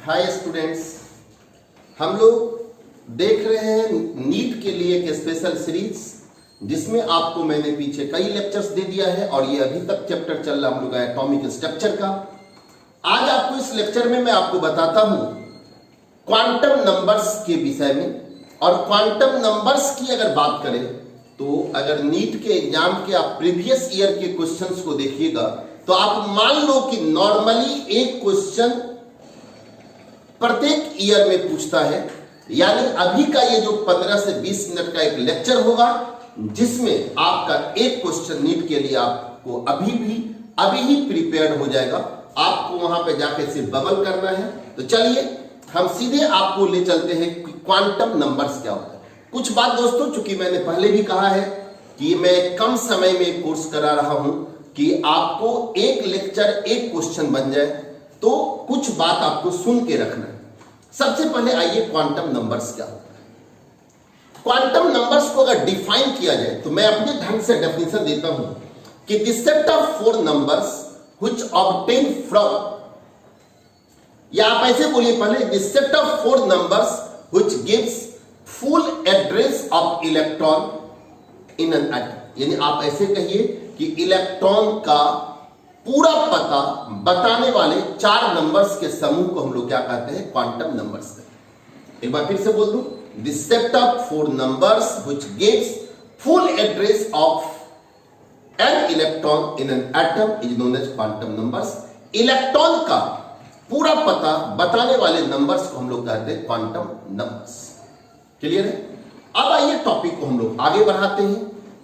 Hi students, हम लोग देख रहे हैं नीट के लिए एक स्पेशल सीरीज जिसमें आपको मैंने पीछे कई लेक्चर्स दे दिया है और ये अभी तक चैप्टर चल रहा हम लोग एटॉमिक स्ट्रक्चर का। आज आपको इस लेक्चर में मैं आपको बताता हूं क्वांटम नंबर्स के विषय में। और क्वांटम नंबर्स की अगर बात करें तो अगर नीट के एग्जाम के आप प्रीवियस ईयर के क्वेश्चंस को देखिएगा तो आप मान लो कि नॉर्मली एक क्वेश्चन प्रत्येक ईयर में पूछता है। यानी अभी का ये जो 15 से 20 मिनट का एक लेक्चर होगा जिसमें आपका एक क्वेश्चन नीट के लिए आपको अभी ही प्रिपेयर्ड हो जाएगा। आपको वहां पे जाके सिर्फ बबल करना है। तो चलिए हम सीधे आपको ले चलते हैं कि क्वांटम नंबर्स क्या होता है। कुछ बात दोस्तों, चूंकि मैंने पहले भी कहा है कि मैं कम समय में कोर्स करा रहा हूं कि आपको एक लेक्चर एक क्वेश्चन बन जाए, तो कुछ बात आपको सुन के रखना है। सबसे पहले आइए क्वांटम नंबर्स क्या होता है। क्वांटम नंबर्स को अगर डिफाइन किया जाए तो मैं अपने ढंग से डेफिनेशन देता हूं कि the set of 4 numbers which obtain from, या आप ऐसे बोलिए पहले, the set of 4 numbers which gives full address of electron in an atom. यानी आप ऐसे कहिए कि इलेक्ट्रॉन का पूरा पता बताने वाले 4 नंबर्स के समूह को हम लोग क्या कहते हैं, क्वांटम नंबर्स कहते हैं। एक बार फिर से बोल दूं, the set of 4 numbers which gives full address of an electron in an atom is known as quantum numbers. Electron का पूरा पता बताने वाले नंबर्स को हम लोग कहते हैं क्वांटम नंबर्स। क्लियर है? अब आइए टॉपिक को हम लोग आगे बढ़ाते हैं।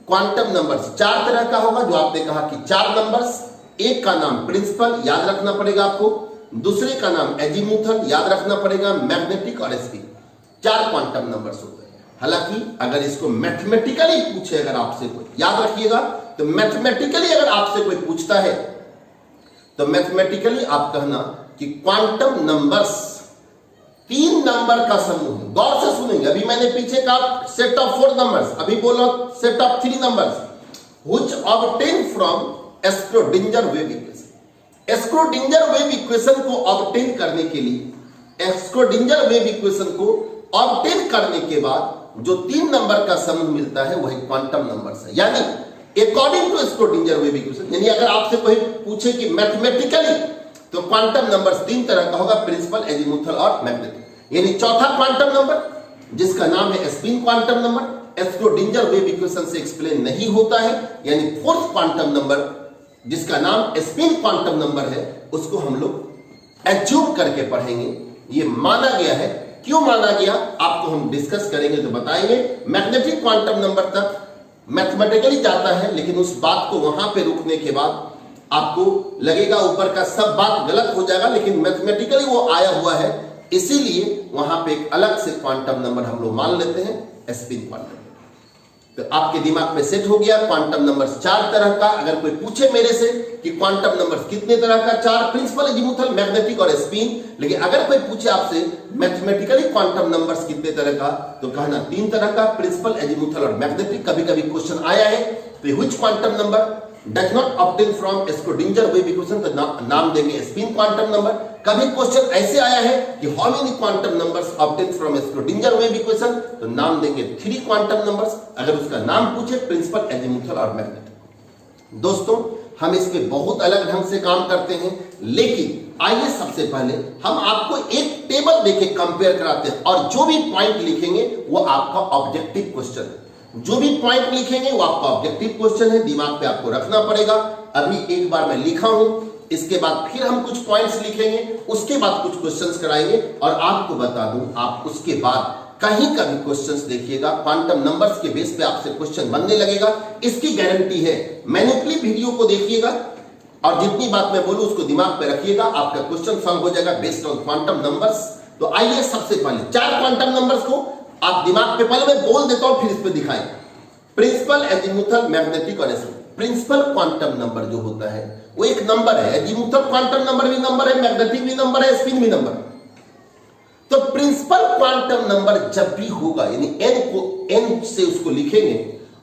क्वांटम नंबर्स 4 तरह का होगा, जो आपने कहा कि 4 नंबर्स। एक का नाम प्रिंसिपल, याद रखना पड़ेगा आपको। दूसरे का नाम एजीमुथल, याद रखना पड़ेगा। मैग्नेटिक और स्पिन, 4 क्वांटम नंबर्स होते हैं। हालांकि अगर इसको मैथमेटिकली पूछे अगर आपसे कोई, याद रखिएगा, तो मैथमेटिकली अगर आपसे कोई पूछता है तो मैथमेटिकली आप कहना कि क्वांटम नंबर्स 3 नंबर का समूह है। गौर से सुनेंगे, अभी मैंने पीछे कहा सेट ऑफ 4 नंबर्स, अभी बोलो set of 3 numbers which obtain from Schrödinger wave equation. Schrödinger wave equation को ऑब्टेन करने के लिए, स्क्रोडिंजर वेव इक्वेशन को ऑब्टेन करने के बाद जो 3 नंबर का समूह मिलता है वही क्वांटम नंबर्स है। यानी according to Schrodinger wave equation, यानी अगर आपसे कोई पूछे कि मैथमेटिकली, तो क्वांटम नंबर्स 3 तरह का होगा, प्रिंसिपल, एजीमुथल और मैग्नेटिक। यानी चौथा क्वांटम नंबर जिसका नाम है spin quantum number, Schrödinger wave equation से एक्सप्लेन नहीं होता है। यानी 4th क्वांटम नंबर जिसका नाम स्पिन क्वांटम नंबर है, उसको हम लोग एज्यूम करके पढ़ेंगे। ये माना गया है। क्यों माना गया आपको हम डिस्कस करेंगे तो बताएंगे। मैग्नेटिक क्वांटम नंबर तक मैथमेटिकली जाता है, लेकिन उस बात को वहां पे रुकने के बाद आपको लगेगा ऊपर का सब बात गलत हो जाएगा, लेकिन मैथमेटिकली वो आया हुआ है, इसीलिए वहां पे एक अलग से क्वांटम नंबर हम लोग मान लेते हैं, स्पिन क्वांटम। तो आपके दिमाग में सेट हो गया क्वांटम नंबर्स 4 तरह का। अगर कोई पूछे मेरे से कि क्वांटम नंबर्स कितने तरह का, 4, प्रिंसिपल, एजीमुथल, मैग्नेटिक और स्पिन। लेकिन अगर कोई पूछे आपसे मैथमेटिकली क्वांटम नंबर्स कितने तरह का, तो कहना 3 तरह का, प्रिंसिपल, एजीमुथल और मैग्नेटिक। कभी कभी क्वेश्चन आया है तो which quantum number does not obtain from Schrödinger wave equation, तो नाम देंगे स्पिन क्वांटम नंबर। कभी क्वेश्चन ऐसे आया है कि how many quantum numbers obtain from Schrödinger wave equation, तो नाम देंगे 3 क्वांटम नंबर्स। अगर उसका नाम पूछे प्रिंसिपल, एजीमुथल और मैग्नेटिक। दोस्तों, हम इस पे बहुत अलग ढंग से काम करते हैं, लेकिन आइए सबसे पहले हम आपको एक टेबल देके कंपेयर कराते हैं और जो भी पॉइंट लिखेंगे वो आपका ऑब्जेक्टिव क्वेश्चन है। जो भी पॉइंट लिखेंगे वो आपका ऑब्जेक्टिव क्वेश्चन है, दिमाग पे आपको रखना पड़ेगा। अभी एक बार मैं लिखा हूं, इसके बाद फिर हम कुछ पॉइंट्स लिखेंगे, उसके बाद कुछ क्वेश्चंस कराएंगे। और आपको बता दूं, आप उसके बाद कहीं का भी क्वेश्चंस देखिएगा, क्वांटम नंबर्स के बेस पे आपसे क्वेश्चन बनने लगेगा, इसकी गारंटी है। मैनिपुलेटिव वीडियो को देखिएगा और जितनी बात मैं बोलूं उसको दिमाग पे रखिएगा, आपका क्वेश्चन सॉल्व हो जाएगा बेस्ड ऑन क्वांटम नंबर्स। तो आइए सबसे पहले 4 क्वांटम नंबर्स को आप दिमाग पे, पहले मैं बोल देता हूं फिर इस पे दिखाएं। प्रिंसिपल, एजीमुथल, मैग्नेटिक और स्पिन। प्रिंसिपल क्वांटम नंबर जो होता है वो एक नंबर है। एजीमुथल क्वांटम नंबर भी नंबर है, मैग्नेटिक भी नंबर है, स्पिन भी नंबर। तो प्रिंसिपल क्वांटम नंबर जब भी होगा, यानी n को n से उसको लिखेंगे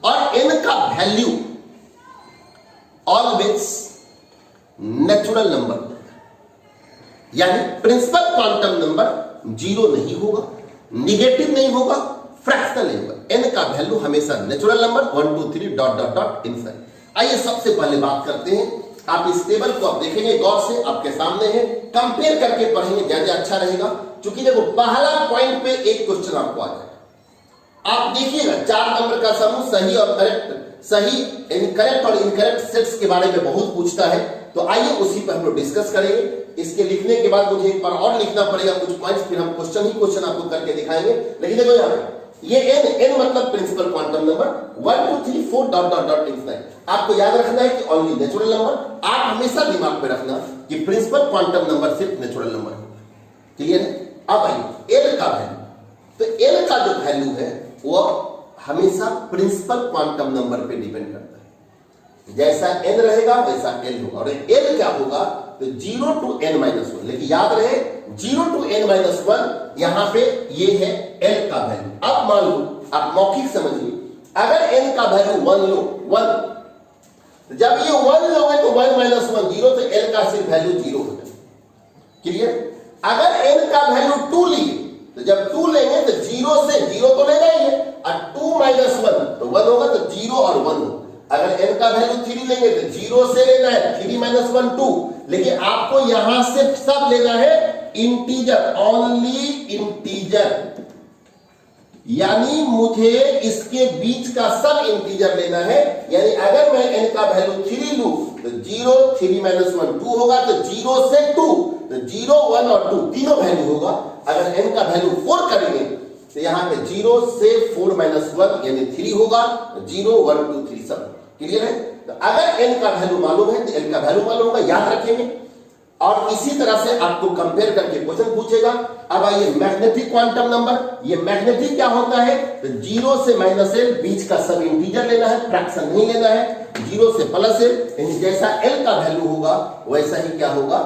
और n का वैल्यू ऑलवेज नेचुरल नंबर, यानी प्रिंसिपल क्वांटम नंबर जीरो नहीं होगा, निगेटिव नहीं होगा, फ्रैक्शनल नहीं होगा। n का वैल्यू हमेशा natural number 1 2 3 dot dot dot infinity. आइए सबसे पहले बात करते हैं, आप इस टेबल को आप देखेंगे गौर से, आपके सामने है, कंपेयर करके पढ़ेंगे ज्यादा अच्छा रहेगा। क्योंकि देखो पहला पॉइंट पे एक क्वेश्चन आपको आ जाएगा, आप देखिएगा 4 नंबर का समूह सही और करेक्ट, सही इनकरेक्ट और इनकरेक्ट सेट्स के बारे में बहुत पूछता है। तो आइए उसी पर हम लोग डिस्कस करेंगे। इसके लिखने के बाद मुझे एक बार और लिखना पड़ेगा कुछ पॉइंट्स, फिर हम क्वेश्चन ही क्वेश्चन आपको करके दिखाएंगे। लेकिन देखो यहाँ ये n मतलब principal quantum number 1 2 3 4 dot dot dot infinity. आपको याद रखना है कि ओनली नेचुरल नंबर, आप हमेशा दिमाग पे रखना कि प्रिंसिपल क्वांटम नंबर सिर्फ नेचुरल नंबर है। क्लियर है? अब आइए n का वैल्यू, तो n का जो वैल्यू है वो हमेशा प्रिंसिपल क्वांटम नंबर पे डिपेंड करता है। जैसा n रहेगा वैसा l होगा, और l क्या होगा तो 0 to n minus 1। लेकिन याद रहे 0 to n minus 1 यहां पे ये है l का वैल्यू। अब मान लो आप मौखिक समझिए, अगर n का वैल्यू 1 लो, 1, जब ये 1 लोगे तो 1 minus 1 0, तो l का सिर्फ वैल्यू 0 हो जाएगा। क्लियर? अगर n का वैल्यू 2 लिए, तो जब 2 लेंगे तो 0 से 0 तो लेना ही है, और 2 minus 1 तो 1 होगा, तो 0 और 1 होगा। अगर n का वैल्यू 3 लेंगे तो 0 से लेना है, 3 minus 1 2, लेकिन आपको यहां से सब लेना है इंटीजर, ओनली इंटीजर, यानी मुझे इसके बीच का सब इंटीजर लेना है। यानी अगर मैं n का वैल्यू 3 लूं तो 0 3 minus 1 2 होगा, तो 0 से 2 तो 0 1 और 2 तीनों वैल्यू होगा। अगर n का वैल्यू 4 करेंगे तो यहां पे 0 से 4 minus 1 यानी 3 होगा, 0 1 2 3 सब। क्लियर है? तो अगर n का वैल्यू मालूम है तो l का वैल्यू मालूम होगा, याद रखेंगे। और इसी तरह से आपको कंपेयर करके क्वेश्चन पूछेगा। अब आइए मैग्नेटिक क्वांटम नंबर, ये मैग्नेटिक क्या होता है तो 0 से माइनस l, बीच का सब इंटीजर लेना है, फ्रैक्शन नहीं लेना है, 0 से प्लस l, यानी जैसा l का वैल्यू होगा वैसा ही क्या होगा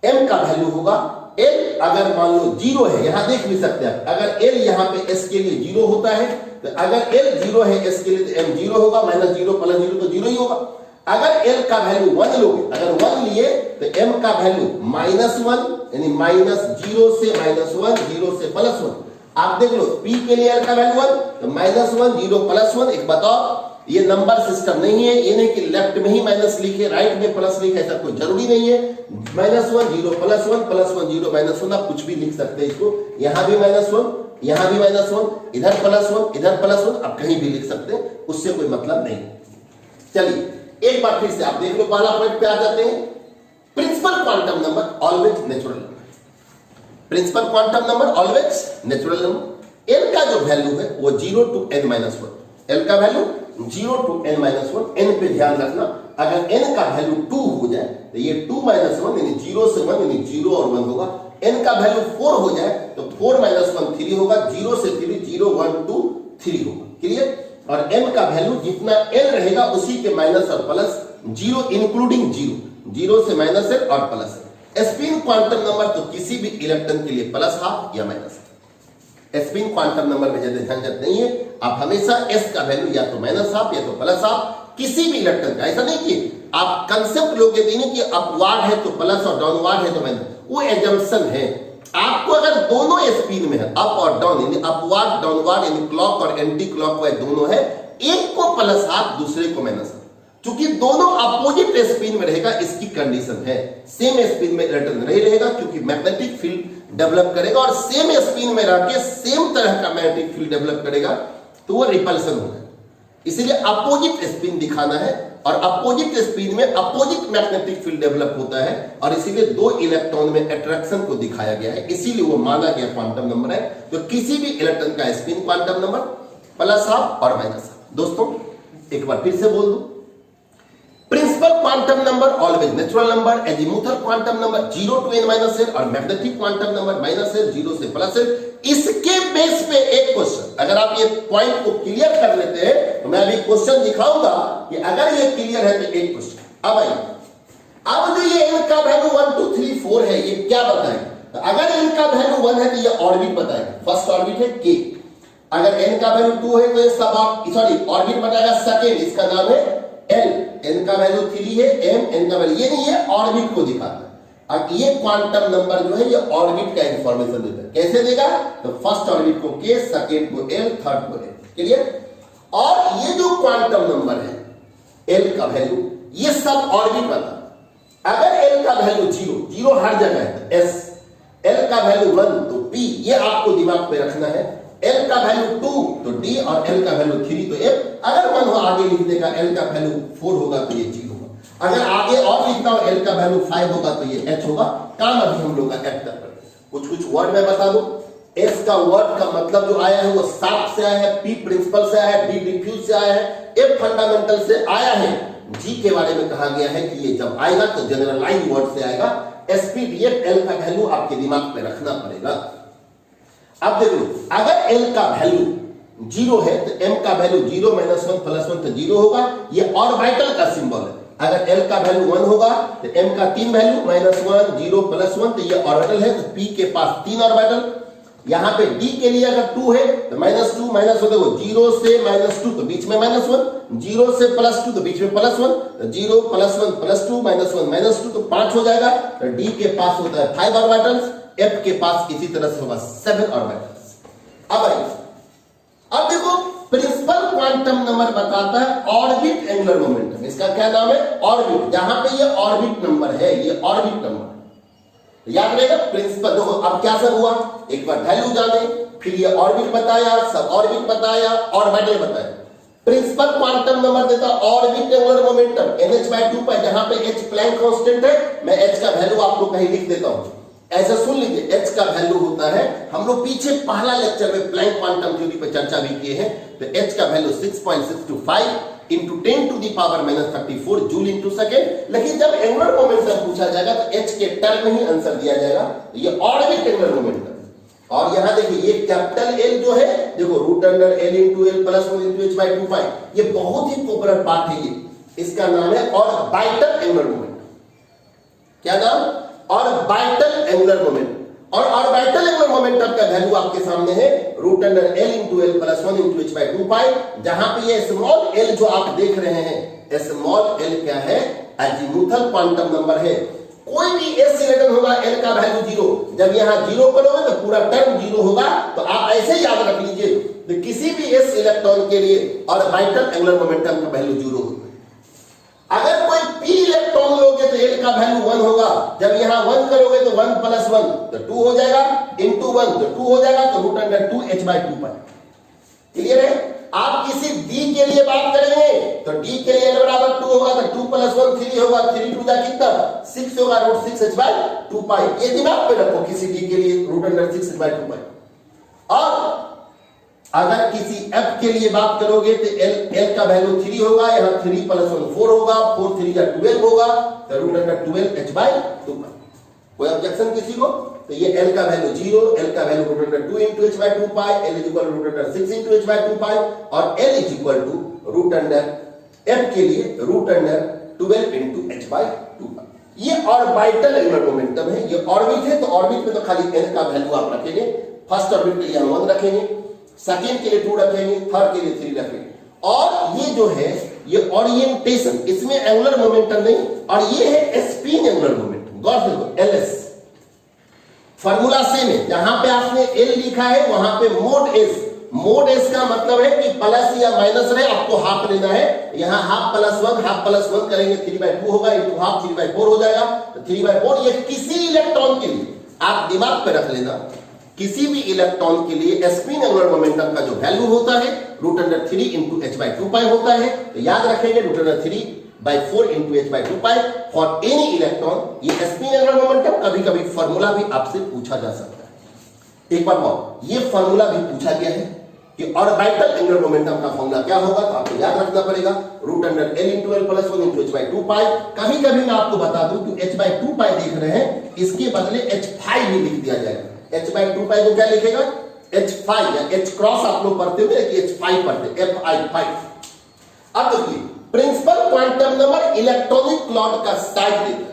m का वैल्यू होगा। l अगर मान लो 0 है, यहां देख भी सकते हैं, अगर l यहां पे s के लिए 0 होता है, तो अगर l 0 है s के लिए तो m 0 होगा, माइनस 0 प्लस 0 तो 0 ही होगा। अगर l का वैल्यू 1 लोगे, अगर 1 लिए तो m का वैल्यू -1 यानी माइनस 0 से -1, 0 से +1। आप देख लो p के लिए l का वैल्यू 1 तो -1 0 +1। एक बताओ, ये नंबर सिस्टम नहीं है, ये नहीं कि लेफ्ट में ही माइनस लिखे राइट में प्लस लिखे, ऐसा कोई जरूरी नहीं है। -1 0 +1 +1 0 -1, आप कुछ भी लिख सकते हैं इसको, यहां भी -1 यहां भी -1, इधर +1 इधर +1, आप कहीं भी लिख सकते हैं, उससे कोई मतलब नहीं। चलिए एक बार फिर से आप देख लो, पहला पॉइंट पे आ जाते हैं, principal quantum number always natural number. Principal quantum number always natural number. n का जो वैल्यू है वो 0 to n minus 1, l का value 0 to n minus 1। n पे ध्यान रखना, अगर n का वैल्यू 2 हो जाए तो ये 2 minus 1 यानी 0 से 1 यानी 0 और 1 होगा। n का वैल्यू 4 हो जाए तो 4 minus 1 3 होगा, 0 से 3 0 1 2 3 होगा। क्लियर? और m का वैल्यू जितना l रहेगा उसी के माइनस और प्लस 0 इंक्लूडिंग 0 से माइनस है और प्लस है। स्पिन क्वांटम नंबर तो किसी भी इलेक्ट्रॉन के लिए प्लस हाफ या माइनस है। स्पिन क्वांटम नंबर में ज्यादा झंझट नहीं है, आप हमेशा s का वैल्यू या तो माइनस हाफ या तो प्लस हाफ किसी भी इलेक्ट्रॉन का, ऐसा नहीं कि आप कंसेप्ट लोगे नहीं कि अपवार्ड है तो प्लस और डाउनवार्ड है तो माइनस, वो एजम्पशन है। आपको अगर दोनों स्पिन में है, अप और डाउन यानी अपवार्ड डाउनवार्ड यानी क्लॉक और एंटी क्लॉकवाइज दोनों है, एक को प्लस हाफ दूसरे को माइनस हाफ, क्योंकि दोनों अपोजिट स्पिन में रहेगा, इसकी कंडीशन है। सेम स्पिन में इलेक्ट्रॉन नहीं रहेगा क्योंकि मैग्नेटिक फील्ड डेवलप करेगा, और सेम स्पिन में रह के सेम तरह का मैग्नेटिक फील्ड डेवलप करेगा तो वो रिपल्सन होगा। इसलिए अपोजिट स्पिन दिखाना है, और अपोजिट स्पिन में अपोजिट मैग्नेटिक फील्ड डेवलप होता है, और इसीलिए दो इलेक्ट्रॉन में अट्रैक्शन को दिखाया गया है, इसीलिए वो माना गया क्वांटम नंबर है। तो किसी भी इलेक्ट्रॉन का spin quantum number plus half और माइनस हाफ। दोस्तों एक बार फिर से बोल दूं, principal quantum number always natural number, azimuthal quantum number 0 to n minus l, और मैग्नेटिक क्वांटम नंबर -l 0 से +l। इसके बेस पे एक क्वेश्चन, अगर आप ये पॉइंट को क्लियर कर लेते हैं तो मैं अभी क्वेश्चन दिखाऊंगा कि अगर ये क्लियर है तो एक क्वेश्चन। अब आइए, अब जो ये n का वैल्यू 1 2 3 4 है, ये क्या बताएगा? तो अगर n का वैल्यू 1 है तो ये ऑर्बिट बताएगा, फर्स्ट ऑर्बिट है k। अगर n का वैल्यू 2 है तो ये सब ऑर्बिट बताएगा सेकेंड, इसका नाम है l। n का वैल्यू 3 है m, n का वैल्यू, ये नहीं है ऑर्बिट को दिखाता है। अब ये क्वांटम नंबर जो है ये ऑर्बिट का इंफॉर्मेशन देता है। कैसे देगा? तो फर्स्ट ऑर्बिट को K, सेकेंड को L, थर्ड को L। क्लियर? और ये जो क्वांटम नंबर है L का वैल्यू, ये सब ऑर्बिट बता। अगर L का वैल्यू 0 हर जगह है तो S, L का वैल्यू 1 तो P, ये आपको दिमाग पे रखना है। L का वैल्यू 2 तो D और L का वैल्यू 3 तो F। अगर 1 हो आगे लिख देगा, L का वैल्यू 4 होगा तो ये 0 होगा। अगर आगे और लिखता हो L का वैल्यू 5 होगा तो ये H होगा। काम अभी हम लोग का F तक करते हैं। कुछ वर्ड में बता दो। S का वर्ड का मतलब जो आया है वो शार्प से आया है, P प्रिंसिपल से आया है, D डिफ्यूज से आया है, F फंडामेंटल से आया है। G के बारे में कहा गया है कि ये जब आएगा तो जनरलाइज वर्ड से आएगा। SPDF L का वैल्यू आपके दिमाग में रखना पड़ेगा। अब देखो, अगर L का वैल्यू 0 है तो M का वैल्यू 0 -1 + 1 तो 0 होगा। ये ऑर्बिटल का सिंबल है। अगर L का वैल्यू 1 होगा तो M का 3 वैल्यू -1 0 + 1 तो ये ऑर्बिटल है। तो P के पास 3 ऑर्बिटल। यहां पे D के लिए अगर 2 है तो -2 -1, देखो 0 से -2 तो बीच में -1, 0 से +2 तो बीच में +1, तो 0 +1 +2 -1 -2 तो 5 हो जाएगा। तो D के पास होता है 5 ऑर्बिटल्स, F के पास इसी तरह से होगा 7 ऑर्बिटल्स। अब देखो, प्रिंसिपल क्वांटम नंबर बताता है ऑर्बिट एंगुलर मोमेंटम। इसका क्या नाम है? ऑर्बिट। जहां पे ये ऑर्बिट नंबर है, ये ऑर्बिट नंबर याद रहेगा। प्रिंसिपल देखो, अब क्या सब हुआ, एक बार वैल्यू जाने, फिर ये ऑर्बिट बताया, सब ऑर्बिट बताया, ऑर्बिटल बताया। प्रिंसिपल क्वांटम नंबर देता ऑर्बिट एंगुलर मोमेंटम NH/2π, जहां पे H प्लैंक कांस्टेंट है। मैं H का वैल्यू आपको कहीं लिख देता हूं, ऐसा सुन लीजिए। H का वैल्यू होता है, हम लोग पीछे पहला लेक्चर में प्लैंक क्वांटम थ्योरी पर चर्चा भी किए हैं। तो H का value 6.625 into 10 to the power -34 joule into second. लेकिन जब एंगुलर मोमेंटम पूछा जाएगा तो H के टर्म में ही आंसर दिया जाएगा। तो ये ऑर्बिट एंगुलर मोमेंटम। और यहां देखिए, ये कैपिटल L जो है, देखो √L into L + 1 into H/2π, ये बहुत ही पॉपुलर पार्ट है। ये इसका नाम है ऑर्बिटल एंगुलर मोमेंटम। क्या नाम? Orbital angular momentum. और ऑर्बिटल एंगुलर मोमेंटम का वैल्यू आपके सामने है √L into L + 1 into H/2π। जहां पे ये स्मॉल l जो आप देख रहे हैं, स्मॉल l क्या है? अजीमुथल क्वांटम नंबर है। कोई भी s इलेक्ट्रॉन होगा, L का वैल्यू 0। जब यहां 0 करोगे तो पूरा टर्म 0 होगा। तो आप ऐसे याद रख लीजिए, तो किसी भी s इलेक्ट्रॉन के लिए ऑर्बिटल एंगुलर मोमेंटम का वैल्यू 0 होगा। अगर कोई p इलेक्ट्रॉन लोगे तो L का वैल्यू 1 होगा। जब यहां 1 करोगे तो 1 + 1 तो 2 हो जाएगा, इंटू 1 तो 2 हो जाएगा, तो √2 H/2π। क्लियर है? आप किसी D के लिए बात करेंगे तो D के लिए L बराबर 2 होगा, तो 2 + 1 3 होगा, 3 2 जा कितना 6 होगा, √6 H/2π। ये दिमाग में रखो, किसी D के लिए √6 H/2π। और अगर किसी F के लिए बात करोगे तो L का वैल्यू 3 होगा, यहां 3 + 1 4 होगा, 4 3 या 12 होगा, तो √12 H/2π। कोई ऑब्जेक्शन किसी को? तो ये L का वैल्यू 0, L का value √2 into H/2π, L √6 into H/2π, और L √√F के लिए √12 into H/2π। ये ऑर्बिटल एंगुलर मोमेंटम है। ये ऑर्बिट है, तो ऑर्बिट में तो खाली L का वैल्यू आप रखेंगे। फर्स्ट ऑर्बिट के लिए हम 1 रखेंगे, सेकेंड के लिए 2 रखेंगे, थर्ड के लिए 3 रखेंगे। और ये जो है ये ओरिएंटेशन, इसमें एंगुलर मोमेंटम नहीं, और ये है स्पिन एंगुलर मोमेंटम। गौर से देखो, LS फार्मूला सेम है। जहां पे आपने L लिखा है वहां पे मोड S का मतलब है कि प्लस या माइनस रहे, आपको हाफ लेना है। यहां हाफ + 1 करेंगे 3/2 होगा, इंटू हाफ 3/4 हो जाएगा। तो 3/4 ये किसी इलेक्ट्रॉन के लिए आप दिमाग पे रख लेना, किसी भी इलेक्ट्रॉन के लिए स्पिन एंगुलर मोमेंटम का जो वैल्यू होता है √3 into H/2π होता है। तो याद रखेंगे √3/4 into H/2π for any electron. ये स्पिन एंगुलर मोमेंटम कभी कभी फॉर्मूला भी आपसे पूछा जा सकता है। एक बार और, ये फॉर्मूला भी पूछा गया है कि ऑर्बिटल एंगुलर मोमेंटम का फॉर्मूला क्या होगा, तो आपको याद रखना पड़ेगा √L into L + 1 into H/2π। कभी कभी मैं आपको बता दूं कि H/2π देख रहे हैं, इसके बदले H5 भी लिख दिया जाएगा। H/2π को क्या लिखेगा? H5 या H क्रॉस आप लोग पढ़ते हुए कि H5 पढ़ते, Fi5। अब देखिए, principal quantum number electronic cloud का साइज देता है।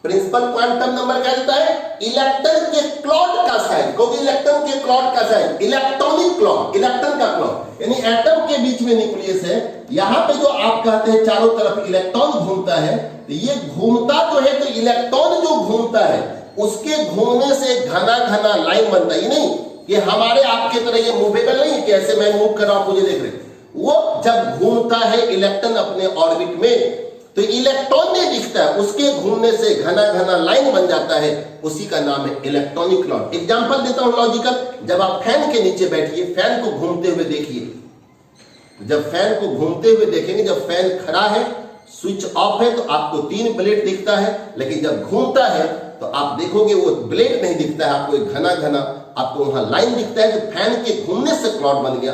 प्रिंसिपल क्वांटम नंबर क्या देता है? इलेक्ट्रॉन के क्लॉड का साइज। क्योंकि इलेक्ट्रॉन के क्लॉड का साइज इलेक्ट्रॉनिक क्लॉड, इलेक्ट्रॉन का क्लॉड यानी एटम के बीच में न्यूक्लियस है। यहां पे जो आप कहते हैं चारों तरफ इलेक्ट्रॉन घूमता है, तो ये घूमता जो है, तो इलेक्ट्रॉन जो घूमता है उसके घूमने से घना घना लाइन बनता है। ये नहीं कि हमारे आपके तरह ये मूवेबल नहीं है कि ऐसे मैं मूव कर रहा हूं, मुझे देख रहे। वो जब घूमता है इलेक्ट्रॉन अपने ऑर्बिट में, तो इलेक्ट्रॉन नहीं दिखता है, उसके घूमने से घना घना लाइन बन जाता है, उसी का नाम है इलेक्ट्रॉनिक क्लॉट। एग्जांपल देता हूं लॉजिकल, जब आप फैन के नीचे बैठिए, फैन को घूमते हुए देखिए। जब फैन को घूमते हुए देखेंगे, जब फैन खड़ा है, स्विच ऑफ है, तो आपको 3 ब्लेड दिखता है, लेकिन जब घूमता है तो आप देखोगे वो ब्लेड नहीं दिखता है, आपको एक घना घना आपको वहां लाइन दिखता है। तो फैन के घूमने से क्लॉट बन गया,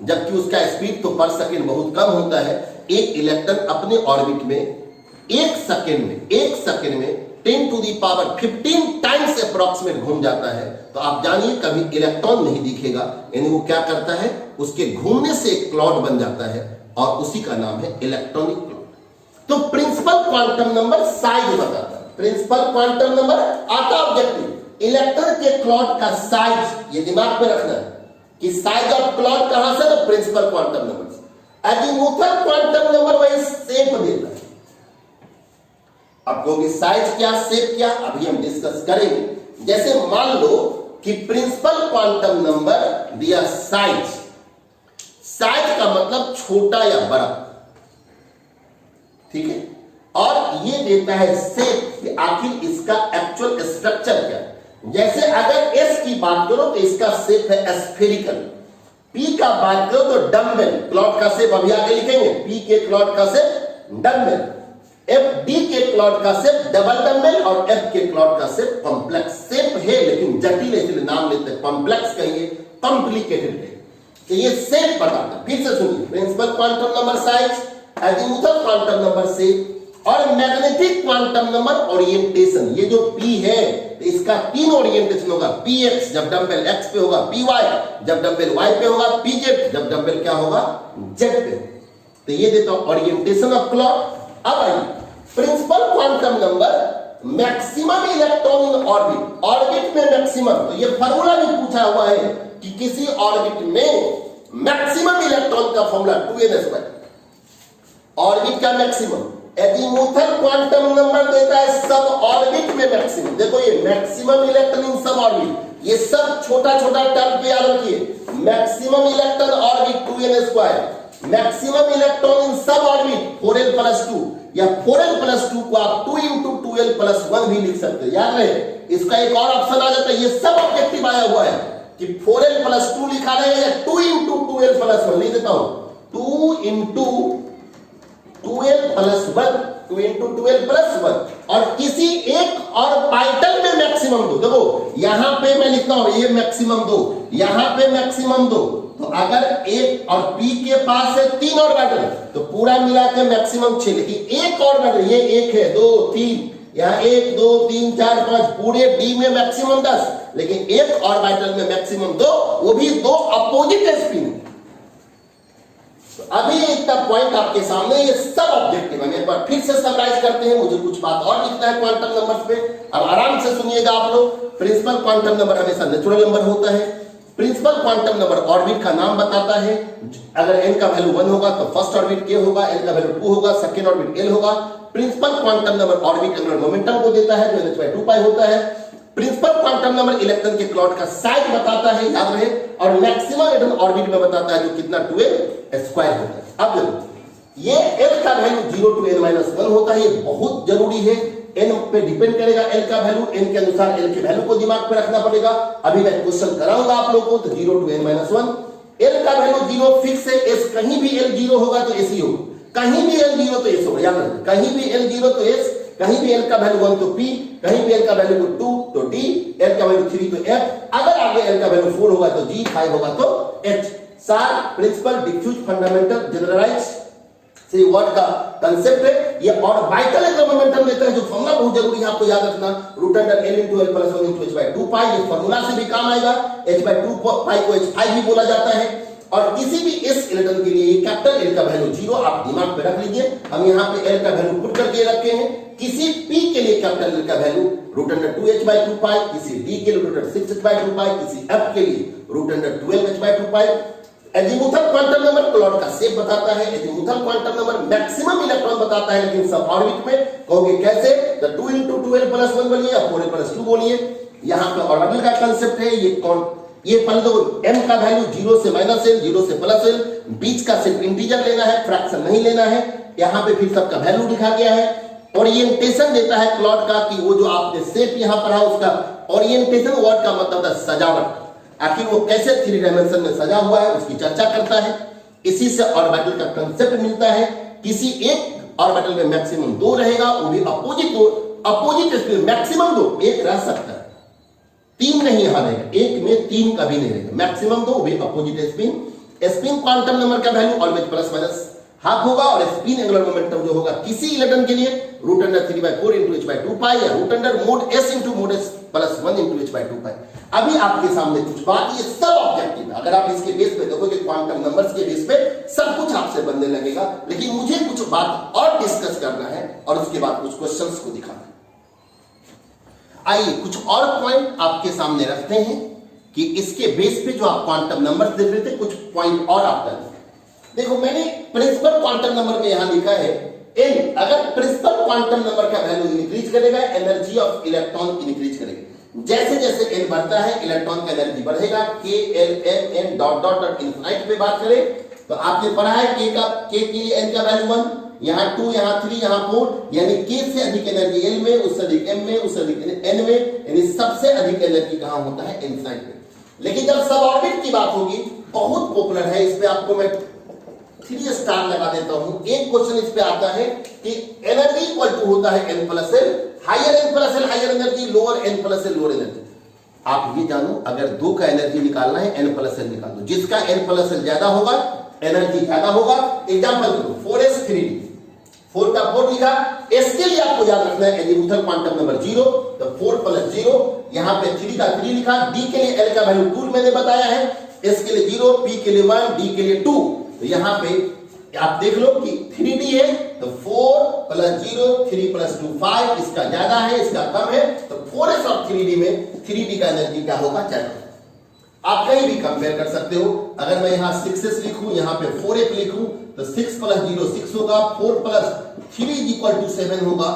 जबकि उसका स्पीड तो पर सेकंड बहुत कम होता है। एक इलेक्ट्रॉन अपने ऑर्बिट में एक सेकंड में 10 to the power 15 times approximate घूम जाता है। तो आप जानिए कभी इलेक्ट्रॉन नहीं दिखेगा, यानी वो क्या करता है, उसके घूमने से एक क्लॉट बन जाता है, और उसी का नाम है इलेक्ट्रॉनिक क्लॉट। तो प्रिंसिपल क्वांटम नंबर साइज बताता है। प्रिंसिपल क्वांटम नंबर आता ऑब्जेक्टिव, इलेक्ट्रॉन के क्लॉट का साइज, ये दिमाग में रखना है कि साइज ऑफ क्लॉट कहां से, तो प्रिंसिपल क्वांटम नंबर से। अजीमुथल क्वांटम नंबर वही शेप देता है। अब कहोगे साइज क्या, शेप क्या, अभी हम डिस्कस करेंगे। जैसे मान लो कि प्रिंसिपल क्वांटम नंबर दिया साइज, साइज का मतलब छोटा या बड़ा, ठीक है, और ये देता है शेप कि आखिर इसका एक्चुअल स्ट्रक्चर क्या है। जैसे अगर एस की बात करो तो इसका शेप है स्फेरिकल, पी का बात करो तो डम्बेल, क्लॉट का शेप अभी आगे लिखेंगे, पी के क्लॉट का शेप डम्बेल, एफ डी के क्लॉट का शेप डबल डम्बेल, और एफ के क्लॉट का शेप कॉम्प्लेक्स शेप है, लेकिन जटिल है इसलिए नाम लेते हैं कॉम्प्लेक्स कहिए, कॉम्प्लिकेटेड है। तो ये शेप बताता है। फिर से सुनिए, principal quantum number size, azimuthal quantum number shape, और मैग्नेटिक क्वांटम नंबर ओरिएंटेशन। ये जो P है तो इसका 3 ओरिएंटेशन होगा, px जब डंबल x पे होगा, py जब डंबल y पे होगा, pz जब डंबल क्या होगा, z पे। तो ये देता हूं ओरिएंटेशन ऑफ क्लॉट। अब आइए principal quantum number maximum electron in orbit, orbit में मैक्सिमम। तो ये फार्मूला भी पूछा हुआ है कि किसी ऑर्बिट में मैक्सिमम इलेक्ट्रॉन का फार्मूला 2n², ऑर्बिट का मैक्सिमम। अजीमुथल क्वांटम नंबर देता है सब ऑर्बिट में मैक्सिमम। देखो ये मैक्सिमम इलेक्ट्रॉन इन सब ऑर्बिट, ये सब छोटा छोटा टर्म पे याद रखिए। Maximum electron orbit 2n², maximum electron इन सब ऑर्बिट 4l+2, या 4l+2 को आप 2 × 2l+1 भी लिख सकते हैं, याद रहे। इसका एक और ऑप्शन आ जाता है, ये सब ऑब्जेक्टिव आया हुआ है कि 4l+2 लिखा रहेगा या 2 × 2l+1 लिख देता हूं, 2 × 2l+1, 2 × 2l+1, और किसी एक ऑर्बिटल में मैक्सिमम दो। देखो यहां पे मैं लिखता हूं ये मैक्सिमम दो, यहां पे मैक्सिमम दो, तो अगर एक और p के पास है 3 ऑर्बिटल तो पूरा मिला के मैक्सिमम 6, लेकिन एक ऑर्बिटल ये 1 है 2 3, यहां 1 2 3 4 5, पूरे d में मैक्सिमम 10, लेकिन एक ऑर्बिटल में मैक्सिमम 2, वो भी 2 अपोजिट स्पिन। अभी इतना पॉइंट आपके सामने, ये सब ऑब्जेक्टिव है। एक बार फिर से समराइज करते हैं, मुझे कुछ बात और लिखना है क्वांटम नंबर्स पे। अब आराम से सुनिएगा आप लोग। प्रिंसिपल क्वांटम नंबर हमेशा नेचुरल नंबर होता है। प्रिंसिपल क्वांटम नंबर ऑर्बिट का नाम बताता है। अगर n का वैल्यू 1 होगा तो फर्स्ट ऑर्बिट k होगा, n का वैल्यू 2 होगा सेकंड ऑर्बिट l होगा। Principal quantum number orbit angular momentum को देता है जो h/2π होता है। प्रिंसिपल क्वांटम नंबर इलेक्ट्रॉन के क्लॉट का साइज बताता है, याद रहे, और मैक्सिमम इलेक्ट्रॉन ऑर्बिट में बताता है जो कितना 2l² होता है। अब देखो ये l का वैल्यू 0 to n-1 होता है, ये बहुत जरूरी है। n पे डिपेंड करेगा l का वैल्यू, n के अनुसार l के वैल्यू को दिमाग पे रखना पड़ेगा। अभी मैं क्वेश्चन कराऊंगा आप लोगों को, तो 0 to n-1, l का वैल्यू 0 फिक्स है। s कहीं भी l 0 होगा तो s ही होगा, कहीं भी l 0 तो s होगा, याद रखना, कहीं भी l 0 तो s, कहीं भी l का वैल्यू 1 तो p, कहीं भी l का वैल्यू 2 तो d, l का वैल्यू 3 तो f, अगर आगे l का वैल्यू 4 होगा तो g, 5 होगा तो h। सार प्रिंसिपल डिफ्यूज फंडामेंटल जनरलाइज से वर्ड का कांसेप्ट है ये, और वाइटल इलेक्ट्रॉन मोमेंटम देता है जो फॉर्मूला बहुत जरूरी है आपको याद रखना, √L × L+1 × h/2π। ये फॉर्मूला से भी काम आएगा। h/2π को h5 भी बोला जाता है। और किसी भी इस इलेक्ट्रॉन के लिए कैपिटल L का वैल्यू 0 आप दिमाग पे रख लीजिए। हम यहाँ पे L का वैल्यू पुट करके रखे हैं। किसी P के लिए कैपिटल L का वैल्यू √2h/2π, किसी D के लिए √6h/2π, किसी F के लिए √12h/2π। Azimuthal quantum number Claude का शेप बताता है, azimuthal quantum number maximum electron बताता है, लेकिन सब ऑर्बिट में कहोगे कैसे, तो 2 × 2l+1 बोलिए या 4l+2 बोलिए। यहां पे ऑर्बिटल का कांसेप्ट है, ये पल दो m का वैल्यू 0 से -l, 0 से +l, बीच का सिर्फ इंटीजर लेना है, फ्रैक्शन नहीं लेना है। यहां पे फिर सबका वैल्यू लिखा गया है। ओरिएंटेशन देता है क्लॉड का कि वो जो आपने शेप यहां पढ़ा उसका ओरिएंटेशन वर्ड का मतलब था सजावट, आखिर वो कैसे 3 डायमेंशन में सजा हुआ है उसकी चर्चा करता है। इसी से ऑर्बिटल का कांसेप्ट मिलता है। किसी एक ऑर्बिटल में मैक्सिमम 2 रहेगा, वो भी अपोजिट स्पिन, मैक्सिमम 2, एक रह सकता है, 3 नहीं यहां रहेगा, एक में 3 कभी नहीं रहेगा, मैक्सिमम 2, वो भी opposite spin. Spin quantum number का वैल्यू ऑलवेज +- होगा, और स्पिन एंगुलर मोमेंटम जो होगा किसी इलेक्ट्रॉन के लिए √3/4 × h/2π या √mod s × mod s +1 × h/2π। अभी आपके सामने कुछ बात, ये सब ऑब्जेक्टिव है। अगर आप इसके बेस पे देखोगे क्वांटम नंबर्स के बेस पे सब कुछ आपसे बनने लगेगा, लेकिन मुझे कुछ बात और डिस्कस करना है और उसके बाद कुछ क्वेश्चंस को दिखाना है। आइए कुछ और पॉइंट आपके सामने रखते हैं कि इसके बेस पे जो आप क्वांटम नंबर्स देख रहे थे, कुछ पॉइंट और आप कर देखो। मैंने प्रिंसिपल क्वांटम नंबर में यहां लिखा है n, अगर प्रिंसिपल क्वांटम नंबर का वैल्यू इंक्रीज करेगा, एनर्जी ऑफ इलेक्ट्रॉन इंक्रीज करेगा। जैसे जैसे n बढ़ता है इलेक्ट्रॉन का एनर्जी बढ़ेगा। k l m n dot infinite पे बात करें तो आपने पढ़ा है k के लिए n का वैल्यू 1, यहां 2, यहां 3, यहां 4, यानी k से अधिक एनर्जी l में, उससे अधिक m में, उससे अधिक n में, यानी सबसे अधिक एनर्जी कहां होता है, इनफिनिट में। लेकिन जब सब ऑर्बिट की बात होगी, बहुत पॉपुलर है, इस पे आपको मैं 3 स्टार लगा देता हूं। एक क्वेश्चन इस पे आता है कि एनर्जी इक्वल टू होता है n+l, higher n+l higher energy, lower n+l lower energy. आप ये जानो, अगर 2 का एनर्जी निकालना है n+l निकाल दो, जिसका n+l ज्यादा होगा एनर्जी ज्यादा होगा। एग्जांपल दो, 4s 3d, 4 का 4 लिखा। इसके लिए आपको याद रखना है एजीमुथल क्वांटम नंबर 0, तो 4 + 0, यहां पे 3 का 3 लिखा। d के लिए l का वैल्यू 2 मैंने बताया है, s के लिए 0, p के लिए 1, d के लिए 2। तो यहां पे आप देख लो कि 3d है तो 4 + 0, 3 + 2 5, इसका ज्यादा है इसका कम है, तो 4s और 3d में 3d का एनर्जी क्या होगा, ज्यादा। आप कहीं भी कंपेयर कर सकते हो। अगर मैं यहां 6s लिखूं, यहां पे 4f लिखूं, तो 6 + 0 6 होगा, 4 + 3 = 7 होगा।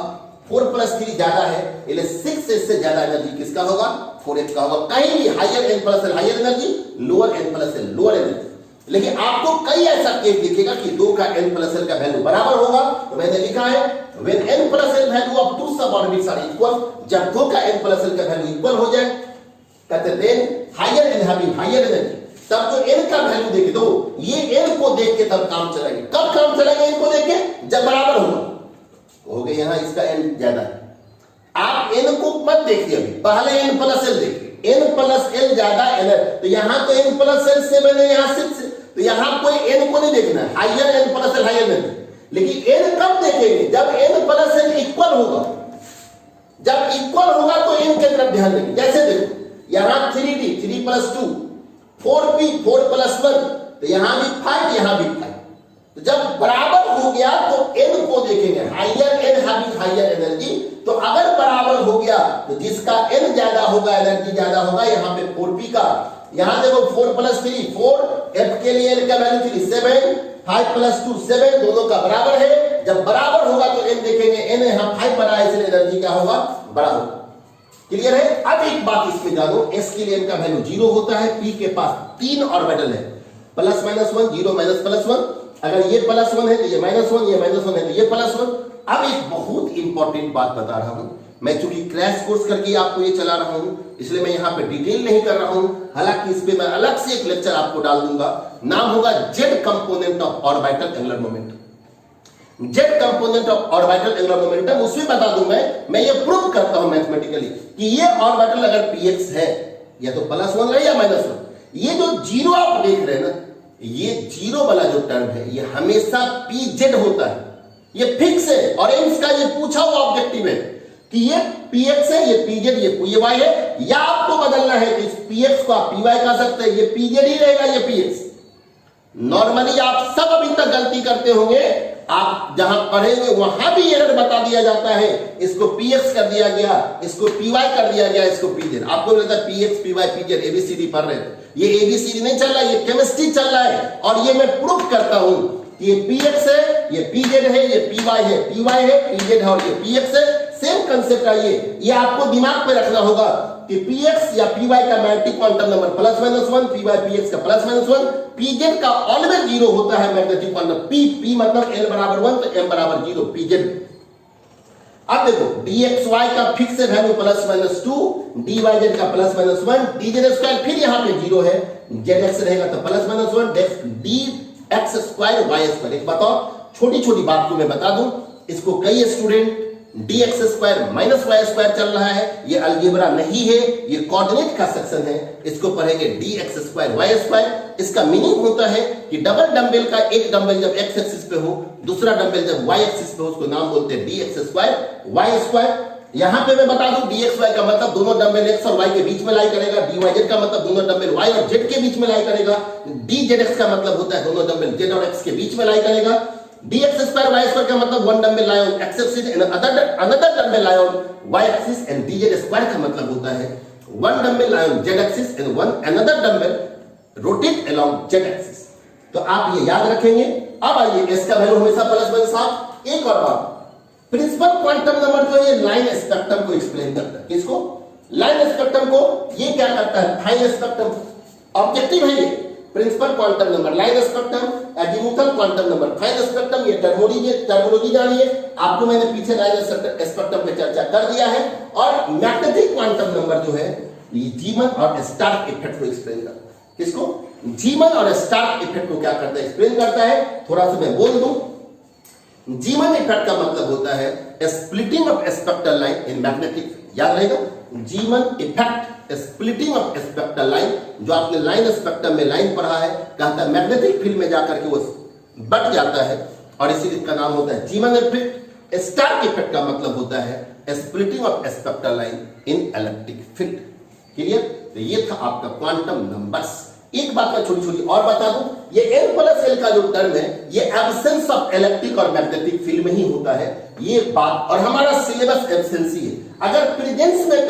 4 + 3 ज्यादा है, इसलिए 6s से ज्यादा एनर्जी किसका होगा, 4f का होगा। कहीं भी higher n+l higher energy, lower n+l lower energy. लेकिन आपको कई ऐसा केस दिखेगा कि 2 का n+l का वैल्यू बराबर होगा। तो मैंने लिखा है when n+l वैल्यू ऑफ 2 सब ऑर्बिट्स आर इक्वल, जब 2 का n+l का वैल्यू इक्वल हो जाए, कहते then higher and having higher energy. तब जो n का वैल्यू देख दो, ये n को देख के तब काम चलाएंगे। कब काम चलाएंगे n को देख के, जब बराबर होगा। हो गया यहां इसका n ज्यादा है, आप n को मत देखिए, अभी पहले n+l देखिए, n+l ज्यादा एनर्जी, तो यहां तो n+l से मैंने यहां 6, तो यहां कोई n को नहीं देखना है, हायर n+l हायर एनर्जी। लेकिन n कब देखेंगे, जब n+l इक्वल होगा। जब इक्वल होगा तो n के तरफ ध्यान देंगे। जैसे देखो यहां 3d 3 + 2, 4p 4 + 1, तो यहां भी 5 यहां भी 5। तो जब बराबर हो गया तो n को देखेंगे, higher n having higher energy. तो अगर बराबर हो गया तो जिसका n ज्यादा होगा एनर्जी ज्यादा होगा। यहां पे 4p का, यहां देखो 4 + 3 4, f के लिए n का वैल्यू 3 7, 5 + 2 7, दोनों का बराबर है। जब बराबर होगा तो n देखेंगे, n यहां 5 बड़ा है इसलिए एनर्जी क्या होगा, बड़ा होगा। क्लियर है। अब एक बात इसमें जानो, s के लिए n का वैल्यू 0 होता है, p के पास 3 ऑर्बिटल है, +-1 0 +1। अगर ये +1 है तो ये -1, ये -1 है तो ये +1। अब एक बहुत इंपॉर्टेंट बात बता रहा हूं, मैं चूंकि क्रैश कोर्स करके आपको ये चला रहा हूं, इसलिए मैं यहां पे डिटेल नहीं कर रहा हूं। हालांकि इस पे मैं अलग से एक लेक्चर आपको डाल दूंगा, नाम होगा Z component of orbital angular momentum. Z component of orbital angular momentum, उसमें बता दूं मैं ये प्रूव करता हूं मैथमेटिकली कि ये ऑर्बिटल अगर px है, या तो +1 है या -1, ये जो 0 आप देख रहे हैं ना, ये 0 वाला जो टर्म है ये हमेशा pz होता है, ये फिक्स है। और इसका ये पूछा हुआ ऑब्जेक्टिव है कि ये px है, ये pz, ये py है, या आपको बदलना है कि इस px को आप py कह सकते हैं, ये pz ही रहेगा, ये px। नॉर्मली आप सब अभी तक गलती करते होंगे, आप जहां पढ़ेंगे वहां भी एरर बता दिया जाता है। इसको px कर दिया गया, इसको py कर दिया गया, इसको pz। आपको लगता है px py pz एबीसीडी पढ़ रहे थे, ये एबीसीडी नहीं चल रहा है, ये केमिस्ट्री चल रहा है। और ये मैं प्रूफ करता हूं कि ये px है, ये pz है, ये py है, py है, pz है और ये px है। सेम कंसेप्ट है ये आपको दिमाग पे रखना होगा कि px या py का magnetic quantum number +-1, py px का +-1, pz का ऑलवेज 0 होता है मैग्नेटिक क्वांटम। p मतलब l बराबर 1 तो m बराबर 0 pz। अब देखो dxy का फिक्स वैल्यू +-2, dyz का +-1, dz² फिर यहां पे 0 है, zx रहेगा तो +-1, dx² एक बताओ छोटी छोटी बात को मैं बता दूं, इसको कई स्टूडेंट dx² -y² चल रहा है, ये अलजेब्रा नहीं है, ये कोऑर्डिनेट का सेक्शन है, इसको पढ़ेंगे dx² y²। इसका मीनिंग होता है कि डबल डंबल का एक डंबल जब x एक्सिस पे हो, दूसरा डंबल जब y एक्सिस पे हो, उसको नाम बोलते हैं dx² y²। यहां पे मैं बता दूं dxy का मतलब दोनों डंबल x और y के बीच में लाई करेगा, dyz का मतलब दोनों डंबल y और z के बीच में लाई करेगा, dzx का मतलब होता है दोनों डंबल z और x के बीच में लाई करेगा, dx² y² का मतलब one dumbbell lie on x axis and another dumbbell lie on y axis, and dz² का मतलब होता है one dumbbell lie on z axis and another dumbbell rotate along z axis। तो आप ये याद रखेंगे। अब आइए s का वैल्यू हमेशा +1 साथ। एक और बात, प्रिंसिपल क्वांटम नंबर जो है लाइन स्पेक्ट्रम को एक्सप्लेन करता है। किसको? लाइन स्पेक्ट्रम को। ये क्या करता है? फाइन स्पेक्ट्रम ऑब्जेक्टिव है ये। Principal quantum number line spectrum, azimuthal quantum number fine spectrum, ये टर्मिनोलॉजी जानिए। आपको मैंने पीछे लाइन स्पेक्ट्रम पे चर्चा कर दिया है। और मैग्नेटिक क्वांटम नंबर जो है ये जीमन और स्टार्क इफेक्ट को एक्सप्लेन करता है। किसको? जीमन और स्टार्क इफेक्ट को क्या करता है? एक्सप्लेन करता है। थोड़ा सा मैं बोल दूं, जीमन इफेक्ट का मतलब होता है splitting of spectral line in magnetic. याद रहेगा, जीमन effect splitting of spectral line. जो आपने लाइन स्पेक्ट्रम में लाइन पढ़ा है, कहता है मैग्नेटिक फील्ड में जाकर के वो बट जाता है और इसीलिए इसका नाम होता है जीमन इफेक्ट। स्टार्क इफेक्ट का मतलब होता है splitting of spectral line in electric field. Clear? तो ये था आपका क्वांटम नंबर्स। एक बात मैं छोटी छोटी और बता दूं, ये n+l का जो टर्म है ये एब्सेंस ऑफ इलेक्ट्रिक और मैग्नेटिक फील्ड में ही होता है। ये बात, और हमारा सिलेबस एब्सेंसी है। अगर प्रेजेंस में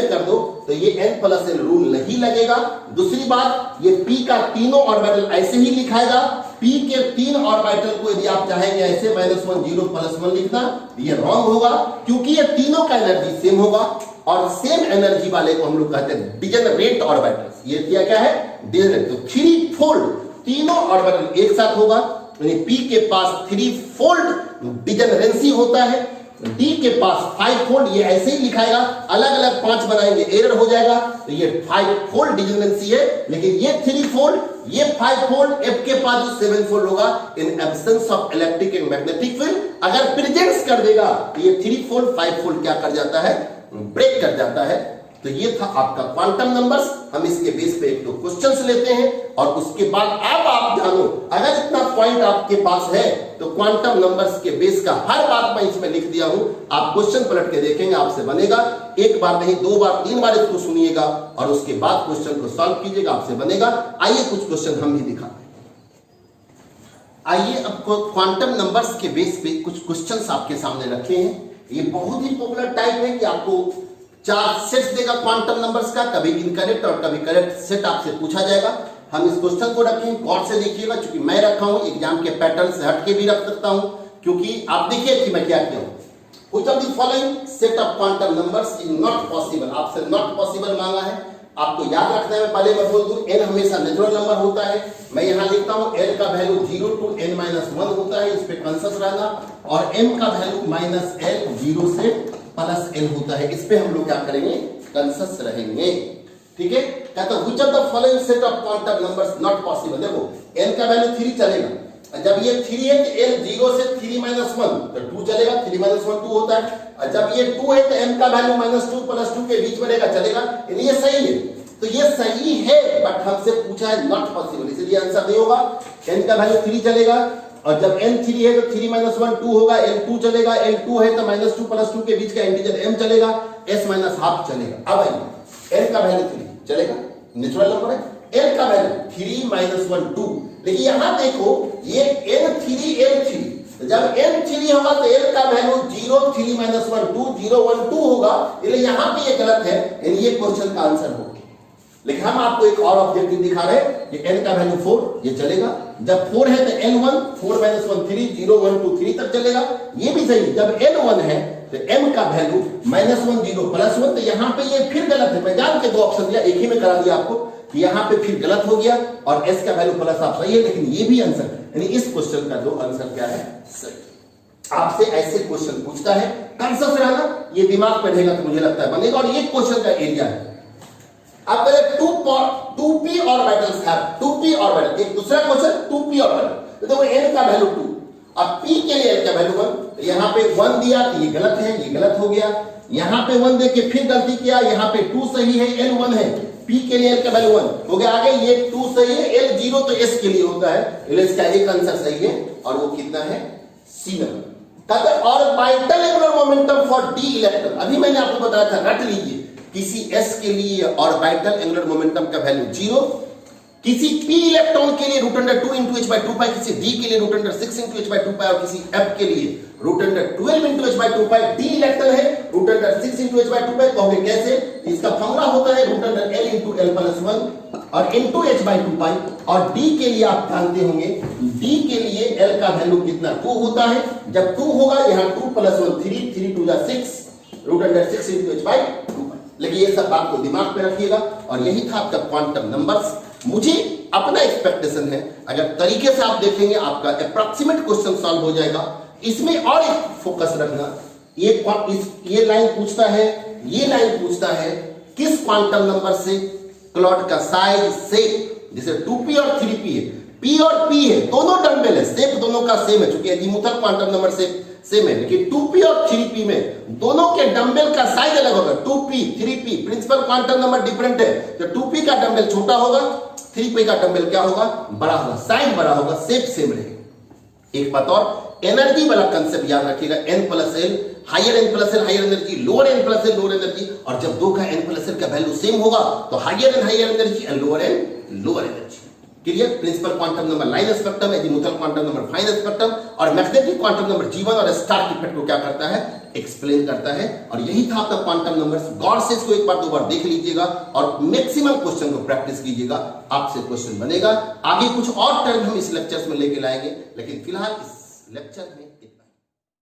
कर दो तो ये n+l रूल नहीं लगेगा। दूसरी बात, ये p का तीनों ऑर्बिटल ऐसे ही लिखाएगा। p के 3 ऑर्बिटल को यदि आप चाहेंगे ऐसे -1 0 +1 लिखना, ये रॉन्ग होगा, क्योंकि ये तीनों का एनर्जी सेम होगा और सेम एनर्जी वाले को हम लोग कहते हैं डिजेनरेट ऑर्बिटल्स। ये क्या है? डिजेनरेट। तो 3 फोल्ड तीनों ऑर्बिटल एक साथ होगा, यानी p के पास 3 फोल्ड डिजेनरेंसी होता है, d के पास 5 फोल्ड। ये ऐसे ही लिखाएगा, अलग अलग 5 बनाएंगे एरर हो जाएगा। तो ये 5 फोल्ड डिजेनरेंसी है, लेकिन ये 3 फोल्ड, ये 5 फोल्ड, f के पास जो 7 फोल्ड होगा in absence of electric and magnetic field. अगर प्रेजेंस कर देगा तो ये 3 फोल्ड 5 फोल्ड क्या कर जाता है? ब्रेक कर जाता है। तो ये था आपका क्वांटम नंबर्स। हम इसके बेस पे एक दो क्वेश्चंस लेते हैं और उसके बाद अब आप जानो, अगर इतना पॉइंट आपके पास है तो क्वांटम नंबर्स के बेस का हर बात मैं इसमें लिख दिया हूं। आप क्वेश्चन पलट के देखेंगे, आपसे बनेगा। एक बार नहीं, 2 बार 3 बार इसको सुनिएगा और उसके बाद क्वेश्चन को सॉल्व कीजिएगा, आपसे बनेगा। आइए कुछ क्वेश्चन हम भी दिखाते हैं। आइए अब क्वांटम नंबर्स के बेस पे कुछ क्वेश्चंस आपके सामने रखे हैं। ये बहुत ही पॉपुलर टाइप है कि आपको 4 सेट्स देगा क्वांटम नंबर्स का, कभी इनकरेक्ट और कभी करेक्ट सेट आपसे पूछा जाएगा। हम इस क्वेश्चन को रखें, गौर से देखिएगा, क्योंकि मैं रखा हूं एग्जाम के पैटर्न से हटके भी रख सकता हूं, क्योंकि आप देखिए कि मैं क्या किया हूं। Which of the following set of quantum numbers is not possible. आपसे नॉट पॉसिबल मांगा है, आपको याद रखना है। पहले मैं बोल दूं, n हमेशा नेचुरल नंबर होता है। मैं यहां लिखता हूं l का वैल्यू 0 to n-1 होता है, इस पे कॉन्शियस रहना। और m का वैल्यू -l 0 से +l होता है, इस पे हम लोग क्या करेंगे? कॉन्शियस रहेंगे। ठीक है? कहता है which of the following set of quantum numbers not possible. देखो n का वैल्यू 3 चलेगा, जब ये 3 है तो l 0 से 3-1 तो 2 चलेगा, 3-1 2 होता है। और जब ये 2 है तो m का वैल्यू -2 + 2 के बीच में रहेगा, चलेगा। ये सही है, तो ये सही है, बट हमसे पूछा है नॉट पॉसिबल, इसलिए आंसर नहीं होगा। n का वैल्यू 3 चलेगा, और जब n 3 है तो 3-1 2 होगा, l 2 चलेगा, l 2 है तो -2 + 2 के बीच का इंटीजर m चलेगा, s -½ चलेगा। अब आइए, n का वैल्यू 3 चलेगा, नेचुरल नंबर है। l का वैल्यू 3-1 2, लेकिन यहां देखो ये N3L3, जब N3 होगा तो L का वैल्यू 0 3 माइनस 1 2 0 1 2 होगा, इसलिए यहां पे ये गलत है, यानी ये क्वेश्चन का आंसर होगा। लेकिन हम आपको एक और ऑब्जेक्टिव दिखा रहे हैं कि n का वैल्यू 4, ये चलेगा। जब 4 है तो N1 4 माइनस 1 3 0 1 2 3 तक चलेगा, ये भी सही। जब N1 है तो m का वैल्यू -1 0 +1, तो यहां पे ये फिर गलत है। मैं जान के दो ऑप्शन दिया, एक ही में करा दिया आपको कि यहां पे फिर गलत हो गया और s का वैल्यू प्लस आप सही है, लेकिन ये भी आंसर, यानी इस क्वेश्चन का जो आंसर क्या है, सही। आपसे ऐसे क्वेश्चन पूछता है, कॉन्सेप्ट रहना, ये दिमाग में रहेगा तो मुझे लगता है बनेगा। और ये क्वेश्चन का एरिया है। अब पहले 2p ऑर्बिटल्स है, 2p ऑर्बिटल, एक दूसरा क्वेश्चन 2p ऑर्बिटल, तो देखो n का वैल्यू 2, अब p के लिए n का वैल्यू 1, तो यहां पे 1 दिया तो ये गलत है, ये गलत हो गया। यहां पे 1 देके फिर गलती किया, यहां पे 2 सही है, n 1 है, p के लिए n का वैल्यू 1 हो गया। आगे ये 2 सही है, l 0 तो s के लिए होता है, इसलिए इसका एक आंसर सही है और वो कितना है, c number. Orbital angular momentum for d electron, अभी मैंने आपको बताया था, रट लीजिए, किसी s के लिए ऑर्बिटल एंगुलर मोमेंटम का वैल्यू 0, किसी p इलेक्ट्रॉन के लिए √2 into h/2π, किसी d के लिए √6 into h/2π और किसी f के लिए √12 into h/2π। d इलेक्ट्रॉन है, √6 into h/2π, कहोगे कैसे? इसका फॉर्मूला होता है √l into l + 1 और into h/2π। और d के लिए आप जानते होंगे, d के लिए l का वैल्यू कितना, 2 होता है। जब 2 होगा, यहां 2 + 1 3 3 2 6, √6 into h/2π। लेकिन ये सब बात को दिमाग में रखिएगा और यही था आपका क्वांटम नंबर्स। मुझे अपना एक्सपेक्टेशन है, अगर तरीके से आप देखेंगे आपका अप्रॉक्सीमेट क्वेश्चन सॉल्व हो जाएगा। इसमें और एक फोकस रखना, ये लाइन पूछता है, ये लाइन पूछता है किस क्वांटम नंबर से क्लॉड का साइज शेप, जैसे 2p और 3p है, p और p है, दोनों डम्बेल है, शेप दोनों का सेम है, चूंकि अजीमुथल क्वांटम नंबर से सेम है, लेकिन 2p और 3p में दोनों के डंबल का साइज अलग होगा। 2p 3p principal quantum number different है, तो 2p का डंबल छोटा होगा, 3p का डंबल क्या होगा, बड़ा होगा, साइज बड़ा होगा, शेप सेम रहेगा। एक बात और, एनर्जी वाला कंसेप्ट याद रखिएगा, n + l, higher n + l higher energy, lower n + l lower energy, और जब दो का n + l का वैल्यू सेम होगा तो higher n higher energy and lower n lower energy. Clear? Principal quantum number line spectrum, azimuthal quantum number fine spectrum, और magnetic quantum number G1 और स्टार्क इफेक्ट को क्या करता है, एक्सप्लेन करता है। और यही था आपका क्वांटम नंबर्स। गौर से इसको एक बार दो बार देख लीजिएगा और मैक्सिमम क्वेश्चन को प्रैक्टिस कीजिएगा, आपसे क्वेश्चन बनेगा। आगे कुछ और टर्म हम इस लेक्चर्स में लेके लाएंगे, लेकिन फिलहाल इस लेक्चर में